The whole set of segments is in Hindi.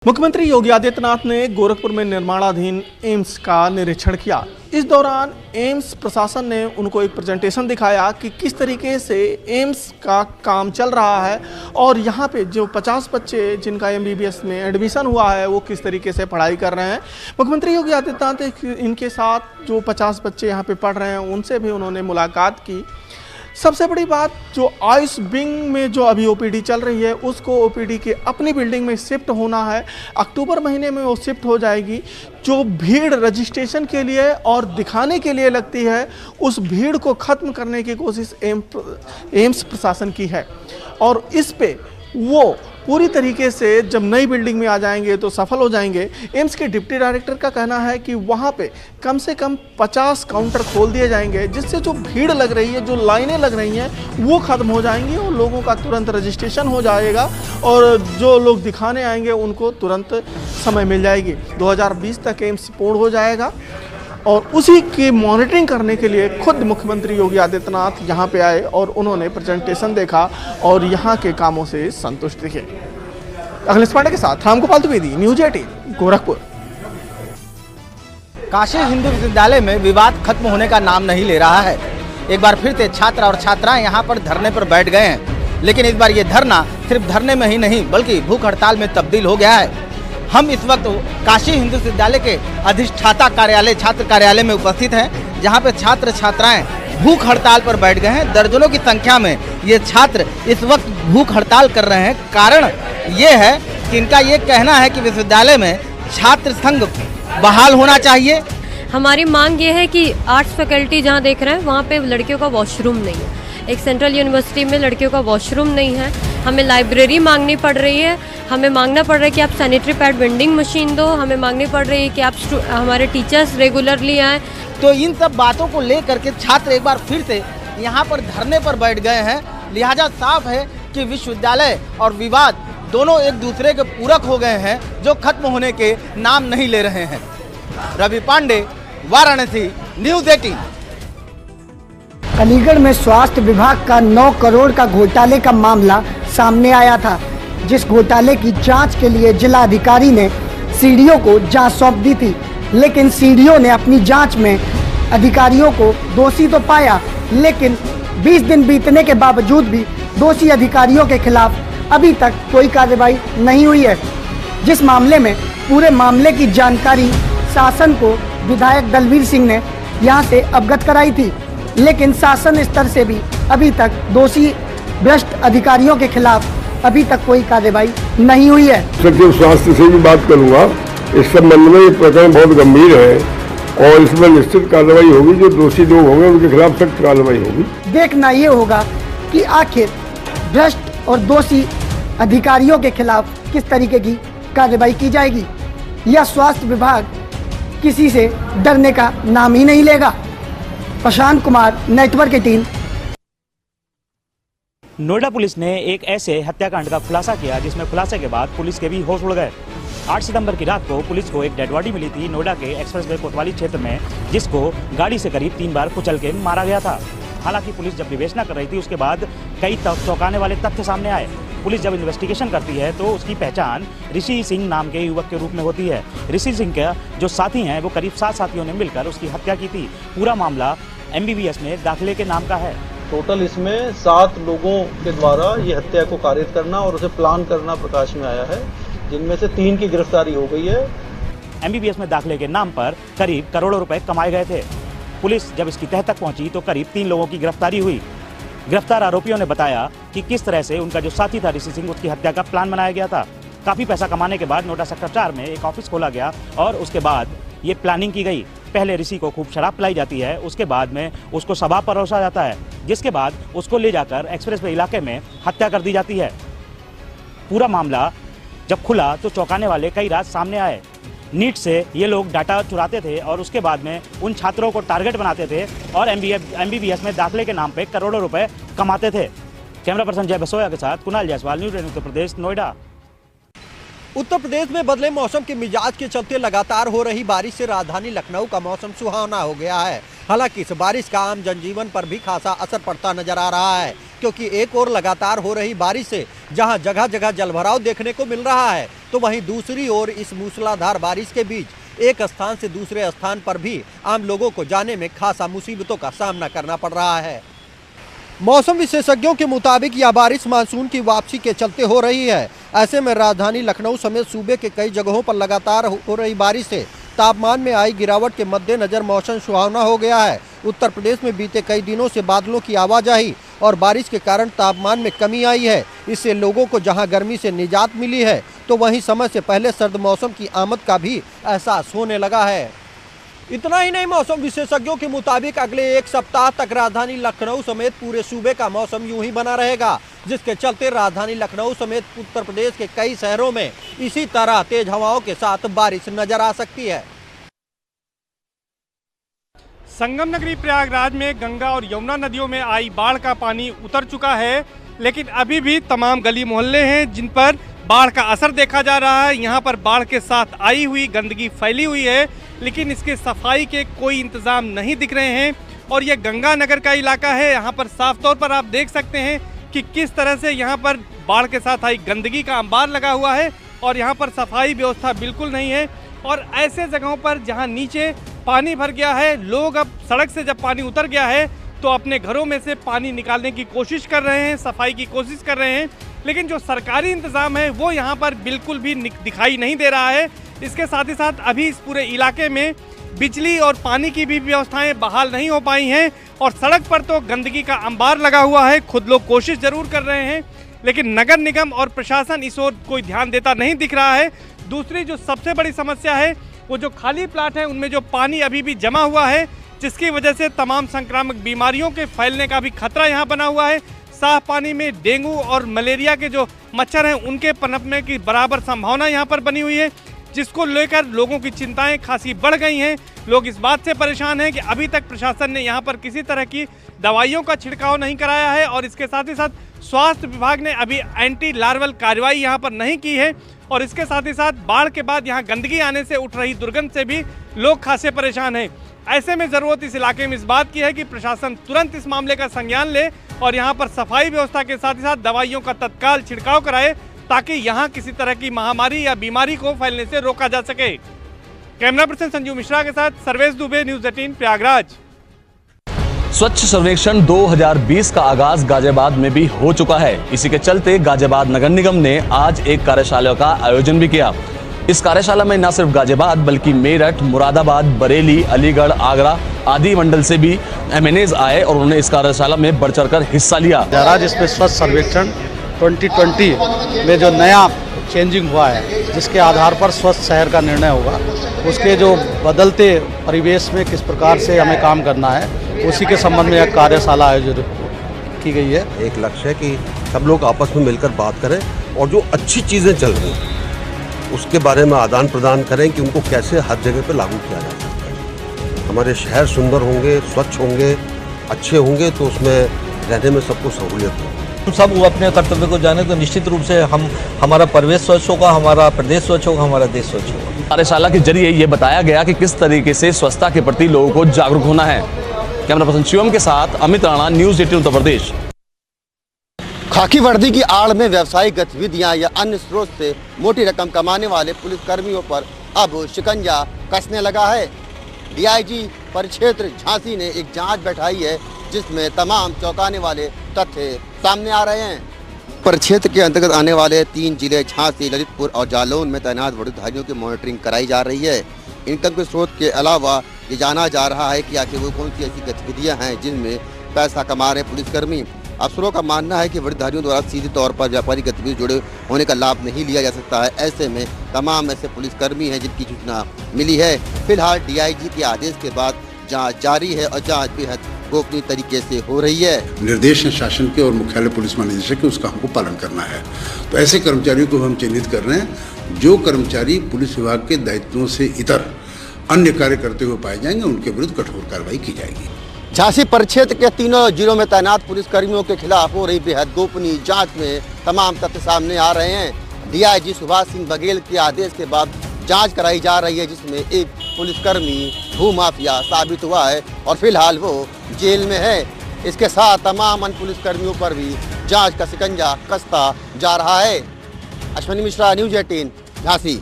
मुख्यमंत्री योगी आदित्यनाथ ने गोरखपुर में निर्माणाधीन एम्स का निरीक्षण किया। इस दौरान एम्स प्रशासन ने उनको एक प्रेजेंटेशन दिखाया कि किस तरीके से एम्स का काम चल रहा है और यहाँ पे जो 50 बच्चे जिनका MBBS में एडमिशन हुआ है वो किस तरीके से पढ़ाई कर रहे हैं। मुख्यमंत्री योगी आदित्यनाथ ने इनके साथ जो 50 बच्चे यहाँ पे पढ़ रहे हैं उनसे भी उन्होंने मुलाकात की। सबसे बड़ी बात, जो आयुष विंग में जो अभी OPD चल रही है उसको OPD के अपनी बिल्डिंग में शिफ्ट होना है। अक्टूबर महीने में वो शिफ्ट हो जाएगी। जो भीड़ रजिस्ट्रेशन के लिए और दिखाने के लिए लगती है उस भीड़ को ख़त्म करने की कोशिश एम्स प्रशासन की है और इस पे वो पूरी तरीके से जब नई बिल्डिंग में आ जाएंगे तो सफल हो जाएंगे। एम्स के डिप्टी डायरेक्टर का कहना है कि वहाँ पे कम से कम 50 काउंटर खोल दिए जाएंगे जिससे जो भीड़ लग रही है, जो लाइनें लग रही हैं वो ख़त्म हो जाएंगी और लोगों का तुरंत रजिस्ट्रेशन हो जाएगा और जो लोग दिखाने आएंगे उनको तुरंत समय मिल जाएगी। 2020 तक एम्स पूर्ण हो जाएगा और उसी की मॉनिटरिंग करने के लिए खुद मुख्यमंत्री योगी आदित्यनाथ यहाँ पे आए और उन्होंने प्रेजेंटेशन देखा और यहाँ के कामों से संतुष्ट दिखे। अखिलेश पांडे के साथ रामगोपाल द्विवेदी, न्यूज़ 18 गोरखपुर। काशी हिंदू विश्वविद्यालय में विवाद खत्म होने का नाम नहीं ले रहा है। एक बार फिर से छात्र और छात्राएं यहाँ पर धरने पर बैठ गए हैं, लेकिन इस बार ये धरना सिर्फ धरने में ही नहीं बल्कि भूख हड़ताल में तब्दील हो गया है। हम इस वक्त काशी हिंदू विश्वविद्यालय के अधिष्ठाता कार्यालय छात्र कार्यालय में उपस्थित हैं, जहां पे छात्र छात्राएं भूख हड़ताल पर बैठ गए हैं। दर्जनों की संख्या में ये छात्र इस वक्त भूख हड़ताल कर रहे हैं। कारण ये है कि इनका ये कहना है कि विश्वविद्यालय में छात्र संघ बहाल होना चाहिए। हमारी मांग ये है कि आर्ट्स फैकल्टी जहाँ देख रहे हैं वहाँ पे लड़कियों का वॉशरूम नहीं है। एक सेंट्रल यूनिवर्सिटी में लड़कियों का वॉशरूम नहीं है। हमें लाइब्रेरी मांगनी पड़ रही है। हमें मांगना पड़ रहा है कि आप सैनिटरी पैड वेंडिंग मशीन दो। हमें मांगनी पड़ रही है कि आप हमारे टीचर्स रेगुलरली आएँ। तो इन सब बातों को लेकर के छात्र एक बार फिर से यहाँ पर धरने पर बैठ गए हैं। लिहाजा साफ है कि विश्वविद्यालय और विवाद दोनों एक दूसरे के पूरक हो गए हैं, जो खत्म होने के नाम नहीं ले रहे हैं। रवि पांडे, वाराणसी, न्यूज़ 18। अलीगढ़ में स्वास्थ्य विभाग का 9 करोड़ का घोटाले का मामला सामने आया था, जिस घोटाले की जांच के लिए जिला अधिकारी ने सीडीओ को जांच सौंप दी थी, लेकिन सीडीओ ने अपनी जांच में अधिकारियों को दोषी तो पाया, लेकिन 20 दिन बीतने के बावजूद भी दोषी अधिकारियों के खिलाफ अभी तक कोई कार्रवाई नहीं हुई है। जिस मामले में पूरे मामले की जानकारी शासन को विधायक दलवीर सिंह ने यहाँ से अवगत कराई थी, लेकिन शासन स्तर से भी अभी तक दोषी भ्रष्ट अधिकारियों के खिलाफ अभी तक कोई कार्रवाई नहीं हुई है। सचिव स्वास्थ्य से भी बात करूंगा। इस संबंध में ये प्रकरण बहुत गंभीर है और इसमें निश्चित कार्रवाई होगी। जो दोषी लोग होंगे उनके खिलाफ सख्त कार्रवाई होगी। देखना ये होगा कि आखिर भ्रष्ट और दोषी अधिकारियों के खिलाफ किस तरीके की कार्रवाई की जाएगी, या स्वास्थ्य विभाग किसी से डरने का नाम ही नहीं लेगा। प्रशांत कुमार, नेटवर्क 18। नोएडा पुलिस ने एक ऐसे हत्याकांड का खुलासा किया जिसमें खुलासे के बाद पुलिस के भी होश उड़ गए। 8 सितंबर की रात को पुलिस को एक डेड बॉडी मिली थी नोएडा के एक्सप्रेसवे कोतवाली क्षेत्र में, जिसको गाड़ी से करीब 3 बार कुचल के मारा गया था। हालांकि पुलिस जब विवेचना कर रही थी उसके बाद कई चौंकाने वाले तथ्य सामने आए। पुलिस जब इन्वेस्टिगेशन करती है तो उसकी पहचान ऋषि सिंह नाम के युवक के रूप में होती है। ऋषि सिंह के जो साथी हैं वो करीब 7 साथियों ने मिलकर उसकी हत्या की थी। पूरा मामला MBBS में दाखिले के नाम का है। टोटल इसमें 7 लोगों के द्वारा ये हत्या को कारित करना और उसे प्लान करना प्रकाश में आया है, जिनमें से 3 की गिरफ्तारी हो गई है। MBBS में दाखिले के नाम पर करीब करोड़ों रुपए कमाए गए थे। पुलिस जब इसकी तह तक पहुंची तो करीब 3 लोगों की गिरफ्तारी हुई। गिरफ्तार आरोपियों ने बताया कि किस तरह से उनका जो साथी था ऋषि सिंह, उसकी हत्या का प्लान बनाया गया था। काफ़ी पैसा कमाने के बाद नोएडा सेक्टर 4 में एक ऑफिस खोला गया और उसके बाद ये प्लानिंग की गई। पहले ऋषि को खूब शराब पिलाई जाती है, उसके बाद में उसको शराब परोसा जाता है, जिसके बाद उसको ले जाकर एक्सप्रेसवे इलाके में हत्या कर दी जाती है। पूरा मामला जब खुला तो चौंकाने वाले कई राज सामने आए। नीट से ये लोग डाटा चुराते थे और उसके बाद में उन छात्रों को टारगेट बनाते थे और MBBS में दाखिले के नाम पे करोड़ों रुपए कमाते थे। कैमरा पर्सन जय बसोया के साथ कुणाल जायसवाल, न्यूज़ 18 उत्तर प्रदेश, नोएडा। उत्तर प्रदेश में बदले मौसम के मिजाज के चलते लगातार हो रही बारिश से राजधानी लखनऊ का मौसम सुहावना हो गया है। हालांकि इस बारिश का आम जनजीवन पर भी खासा असर पड़ता नजर आ रहा है, क्योंकि एक और लगातार हो रही बारिश से जहां जगह जगह जलभराव देखने को मिल रहा है, तो वहीं दूसरी ओर इस मूसलाधार बारिश के बीच एक स्थान से दूसरे स्थान पर भी आम लोगों को जाने में खासा मुसीबतों का सामना करना पड़ रहा है। मौसम विशेषज्ञों के मुताबिक यह बारिश मानसून की वापसी के चलते हो रही है। ऐसे में राजधानी लखनऊ समेत सूबे के कई जगहों पर लगातार हो रही बारिश से तापमान में आई गिरावट के मद्देनजर मौसम सुहावना हो गया है। उत्तर प्रदेश में बीते कई दिनों से बादलों की आवाजाही और बारिश के कारण तापमान में कमी आई है। इससे लोगों को जहां गर्मी से निजात मिली है, तो वहीं समय से पहले सर्द मौसम की आमद का भी एहसास होने लगा है। इतना ही नहीं, मौसम विशेषज्ञों के मुताबिक अगले एक सप्ताह तक राजधानी लखनऊ समेत पूरे सूबे का मौसम यूं ही बना रहेगा, जिसके चलते राजधानी लखनऊ समेत उत्तर प्रदेश के कई शहरों में इसी तरह तेज हवाओं के साथ बारिश नजर आ सकती है। संगम नगरी प्रयागराज में गंगा और यमुना नदियों में आई बाढ़ का पानी उतर चुका है, लेकिन अभी भी तमाम गली मोहल्ले हैं जिन पर बाढ़ का असर देखा जा रहा है। यहाँ पर बाढ़ के साथ आई हुई गंदगी फैली हुई है, लेकिन इसके सफाई के कोई इंतजाम नहीं दिख रहे हैं। और यह गंगा नगर का इलाका है, यहाँ पर साफ तौर पर आप देख सकते हैं कि किस तरह से यहाँ पर बाढ़ के साथ आई गंदगी का अंबार लगा हुआ है और यहाँ पर सफाई व्यवस्था बिल्कुल नहीं है। और ऐसे जगहों पर जहाँ नीचे पानी भर गया है, लोग अब सड़क से जब पानी उतर गया है तो अपने घरों में से पानी निकालने की कोशिश कर रहे हैं, सफाई की कोशिश कर रहे हैं, लेकिन जो सरकारी इंतजाम है वो यहाँ पर बिल्कुल भी दिखाई नहीं दे रहा है। इसके साथ ही साथ अभी इस पूरे इलाके में बिजली और पानी की भी व्यवस्थाएं बहाल नहीं हो पाई हैं और सड़क पर तो गंदगी का अंबार लगा हुआ है। खुद लोग कोशिश जरूर कर रहे हैं, लेकिन नगर निगम और प्रशासन इस ओर कोई ध्यान देता नहीं दिख रहा है। दूसरी जो सबसे बड़ी समस्या है वो जो खाली प्लाट है उनमें जो पानी अभी भी जमा हुआ है, जिसकी वजह से तमाम संक्रामक बीमारियों के फैलने का भी खतरा यहाँ बना हुआ है। साफ पानी में डेंगू और मलेरिया के जो मच्छर हैं उनके पनपने की बराबर संभावना यहाँ पर बनी हुई है, जिसको लेकर लोगों की चिंताएं खासी बढ़ गई हैं। लोग इस बात से परेशान हैं कि अभी तक प्रशासन ने यहाँ पर किसी तरह की दवाइयों का छिड़काव नहीं कराया है और इसके साथ ही साथ स्वास्थ्य विभाग ने अभी एंटी लार्वल कार्रवाई यहाँ पर नहीं की है। और इसके साथ ही साथ बाढ़ के बाद यहाँ गंदगी आने से उठ रही दुर्गंध से भी लोग खासे परेशान हैं। ऐसे में ज़रूरत इस इलाके में इस बात की है कि प्रशासन तुरंत इस मामले का संज्ञान ले और यहाँ पर सफाई व्यवस्था के साथ ही साथ दवाइयों का तत्काल छिड़काव कराए, ताकि यहाँ किसी तरह की महामारी या बीमारी को फैलने से रोका जा सके। कैमरा पर्सन संजीव मिश्रा के साथ सर्वेश दुबे, न्यूज़ 18 प्रयागराज। स्वच्छ सर्वेक्षण 2020 का आगाज गाजियाबाद में भी हो चुका है। इसी के चलते गाजियाबाद नगर निगम ने आज एक कार्यशाला का आयोजन भी किया। इस कार्यशाला में न सिर्फ गाजियाबाद बल्कि मेरठ, मुरादाबाद, बरेली, अलीगढ़, आगरा आदि मंडल से भी MNAs आए और उन्होंने इस कार्यशाला में बढ़ चढ़कर हिस्सा लिया। जिसमें स्वच्छ सर्वेक्षण 2020 में जो नया चेंजिंग हुआ है, जिसके आधार पर स्वस्थ शहर का निर्णय होगा, उसके जो बदलते परिवेश में किस प्रकार से हमें काम करना है, उसी के संबंध में एक कार्यशाला आयोजित की गई है। एक लक्ष्य है कि सब लोग आपस में मिलकर बात करें और जो अच्छी चीज़ें चल रही हैं उसके बारे में आदान प्रदान करें कि उनको कैसे हर जगह पे लागू किया जा सकता है। हमारे शहर सुंदर होंगे, स्वच्छ होंगे, अच्छे होंगे तो उसमें रहने में सबको सहूलियत होगी। हम सब वो अपने कर्तव्य को जाने तो निश्चित रूप से हमारा परिवेश स्वच्छ होगा, हमारा प्रदेश स्वच्छ होगा, हमारा देश स्वच्छ होगा। कार्यशाला के जरिए ये बताया गया कि किस तरीके से स्वच्छता के प्रति लोगों को जागरूक होना है। कैमरा पर्सन शिवम के साथ अमित राणा, न्यूज़ 18 उत्तर प्रदेश। खाकी वर्दी की आड़ में व्यावसायिक गतिविधियां या अन्य स्रोत से मोटी रकम कमाने वाले पुलिसकर्मियों पर अब शिकंजा कसने लगा है। DIG परिक्षेत्र झांसी ने एक जांच बैठाई है, जिसमें तमाम चौंकाने वाले तथ्य सामने आ रहे हैं। परिक्षेत्र के अंतर्गत आने वाले 3 जिले झांसी, ललितपुर और जालौन में तैनात वर्दीधारियों की मॉनिटरिंग कराई जा रही है। इनकम के स्रोत के अलावा ये जाना जा रहा है कि आखिर वो कौन सी ऐसी गतिविधियाँ हैं जिनमें पैसा कमा रहे पुलिसकर्मी। अफसरों का मानना है कि वर्दीधारियों द्वारा सीधे तौर पर व्यापारिक गतिविधि जुड़े होने का लाभ नहीं लिया जा सकता है। ऐसे में तमाम ऐसे पुलिसकर्मी हैं जिनकी सूचना मिली है। फिलहाल DIG के आदेश के बाद जांच जारी है और जांच बेहद गोपनीय तरीके से हो रही है। निर्देश है शासन के और मुख्यालय पुलिस महानिदेशक के, उसका हमको पालन करना है। तो ऐसे कर्मचारियों को हम चिन्हित कर रहे हैं। जो कर्मचारी पुलिस विभाग के दायित्वों से इतर अन्य कार्य करते हुए पाए जाएंगे, उनके विरुद्ध कठोर कार्रवाई की जाएगी। झांसी परिक्षेत्र के तीनों जिलों में तैनात पुलिसकर्मियों के खिलाफ हो रही बेहद गोपनीय जांच में तमाम तथ्य सामने आ रहे हैं। DIG सुभाष सिंह बघेल के आदेश के बाद जांच कराई जा रही है, जिसमें एक पुलिसकर्मी भूमाफिया साबित हुआ है और फिलहाल वो जेल में है। इसके साथ तमाम अन्य पुलिसकर्मियों पर भी जांच का शिकंजा कसता जा रहा है। अश्विनी मिश्रा, न्यूज़ 18 झांसी।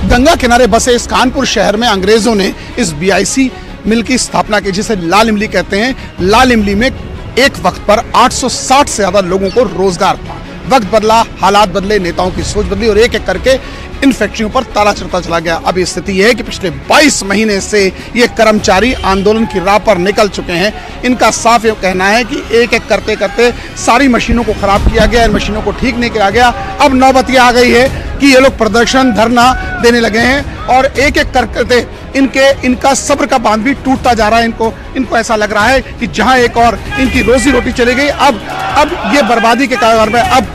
गंगा किनारे बसे इस कानपुर शहर में अंग्रेजों ने इस BIC मिल की स्थापना की, जिसे लाल इमली कहते हैं। लाल इमली में एक वक्त पर 860 से ज्यादा लोगों को रोजगार था। वक्त बदला, हालात बदले, नेताओं की सोच बदली और एक एक करके इन फैक्ट्रियों पर ताला चढ़ता चला गया। अब स्थिति यह है कि पिछले 22 महीने से ये कर्मचारी आंदोलन की राह पर निकल चुके हैं। इनका साफ ये कहना है कि एक एक करते करते सारी मशीनों को खराब किया गया, इन मशीनों को ठीक नहीं किया गया। अब नौबत ये आ गई है कि ये लोग प्रदर्शन, धरना देने लगे हैं और एक एक करते इनका सब्र का बांध भी टूटता जा रहा है। इनको ऐसा लग रहा है कि जहां एक और इनकी रोजी रोटी चली गई, अब ये बर्बादी के कारण में अब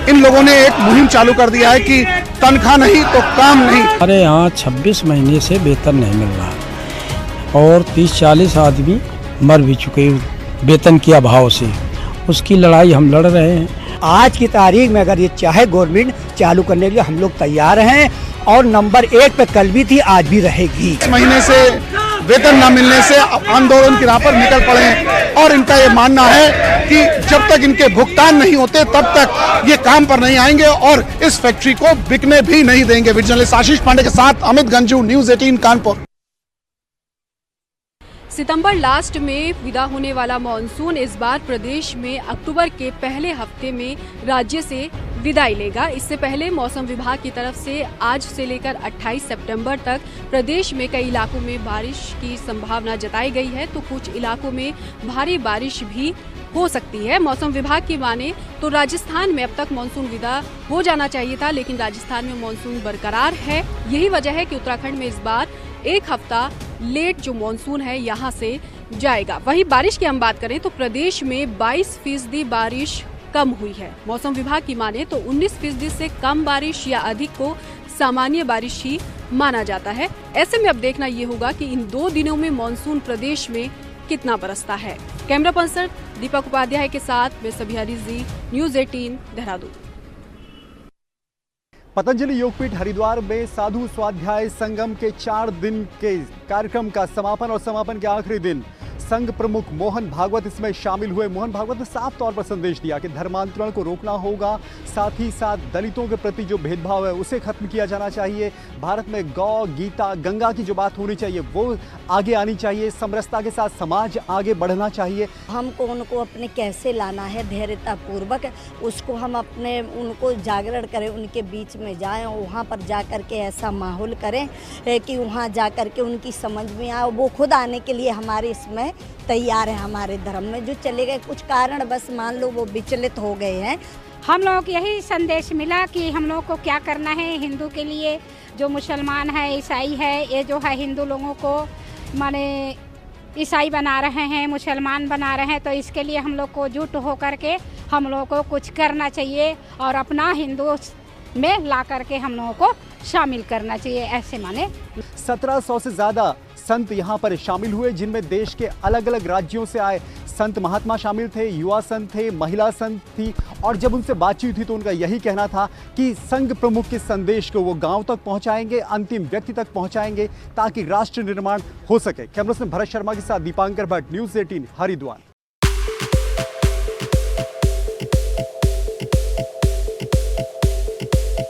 इन लोगों ने एक मुहिम चालू कर दिया है कि तनख्वाह नहीं तो काम नहीं। हमारे यहाँ 26 महीने से वेतन नहीं मिल रहा और 30-40 आदमी मर भी चुके वेतन के अभाव से। उसकी लड़ाई हम लड़ रहे हैं। आज की तारीख में अगर ये चाहे गवर्नमेंट चालू करने के लिए हम लोग तैयार हैं और नंबर 1 पे कल भी थी, आज भी रहेगी। इस महीने से वेतन न मिलने से आंदोलन की राह पर निकल पड़े हैं और इनका ये मानना है कि जब तक इनके भुगतान नहीं होते तब तक ये काम पर नहीं आएंगे और इस फैक्ट्री को बिकने भी नहीं देंगे। वीडियो जर्नलिस्ट आशीष पांडे के साथ अमित गंजू, न्यूज़ 18 कानपुर। सितंबर लास्ट में विदा होने वाला मॉनसून इस बार प्रदेश में अक्टूबर के पहले हफ्ते में राज्य से विदाई लेगा। इससे पहले मौसम विभाग की तरफ से आज से लेकर 28 सितंबर तक प्रदेश में कई इलाकों में बारिश की संभावना जताई गई है, तो कुछ इलाकों में भारी बारिश भी हो सकती है। मौसम विभाग की माने तो राजस्थान में अब तक मानसून विदा हो जाना चाहिए था, लेकिन राजस्थान में मानसून बरकरार है। यही वजह है कि उत्तराखंड में इस बार एक हफ्ता लेट जो मानसून है यहाँ से जाएगा। वहीं बारिश की हम बात करें तो प्रदेश में 22% बारिश कम हुई है। मौसम विभाग की माने तो 19% से कम बारिश या अधिक को सामान्य बारिश ही माना जाता है। ऐसे में अब देखना ये होगा कि इन 2 दिनों में मानसून प्रदेश में कितना बरसता है। कैमरा पर्सन दीपक उपाध्याय के साथ मैं सबिहा रिजवी, न्यूज़ 18 देहरादून। पतंजलि योगपीठ हरिद्वार में साधु स्वाध्याय संगम के 4 दिन के कार्यक्रम का समापन और समापन के आखिरी दिन संघ प्रमुख मोहन भागवत इसमें शामिल हुए। मोहन भागवत ने साफ तौर पर संदेश दिया कि धर्मांतरण को रोकना होगा, साथ ही साथ दलितों के प्रति जो भेदभाव है उसे खत्म किया जाना चाहिए। भारत में गौ, गीता, गंगा की जो बात होनी चाहिए वो आगे आनी चाहिए। समरसता के साथ समाज आगे बढ़ना चाहिए। हमको उनको अपने कैसे लाना है धैर्यता पूर्वक, उसको हम अपने उनको जागरण करें, उनके बीच में जाएं, वहाँ पर जा कर के ऐसा माहौल करें कि वहाँ जा कर के उनकी समझ में आए। वो खुद आने के लिए हमारे इसमें तैयार है। हमारे धर्म में जो चले गए कुछ कारण बस मान लो वो विचलित हो गए हैं। हम लोगों को यही संदेश मिला कि हम लोगों को क्या करना है हिंदू के लिए। जो मुसलमान है, ईसाई है, ये जो है हिंदू लोगों को माने ईसाई बना रहे हैं, मुसलमान बना रहे हैं, तो इसके लिए हम लोग को जुट होकर के हम लोगों को कुछ करना चाहिए और अपना हिंदू में ला करके हम लोगों को शामिल करना चाहिए। ऐसे माने 1700 से ज़्यादा संत यहाँ पर शामिल हुए, जिनमें देश के अलग अलग राज्यों से आए संत महात्मा शामिल थे, युवा संत थे, महिला संत थी। और जब उनसे बातचीत हुई तो उनका यही कहना था कि संघ प्रमुख के संदेश को वो गांव तक पहुंचाएंगे, अंतिम व्यक्ति तक पहुंचाएंगे ताकि राष्ट्र निर्माण हो सके। कैमरा में भरत शर्मा के साथ दीपांकर भट्ट, न्यूज़ 18 हरिद्वार।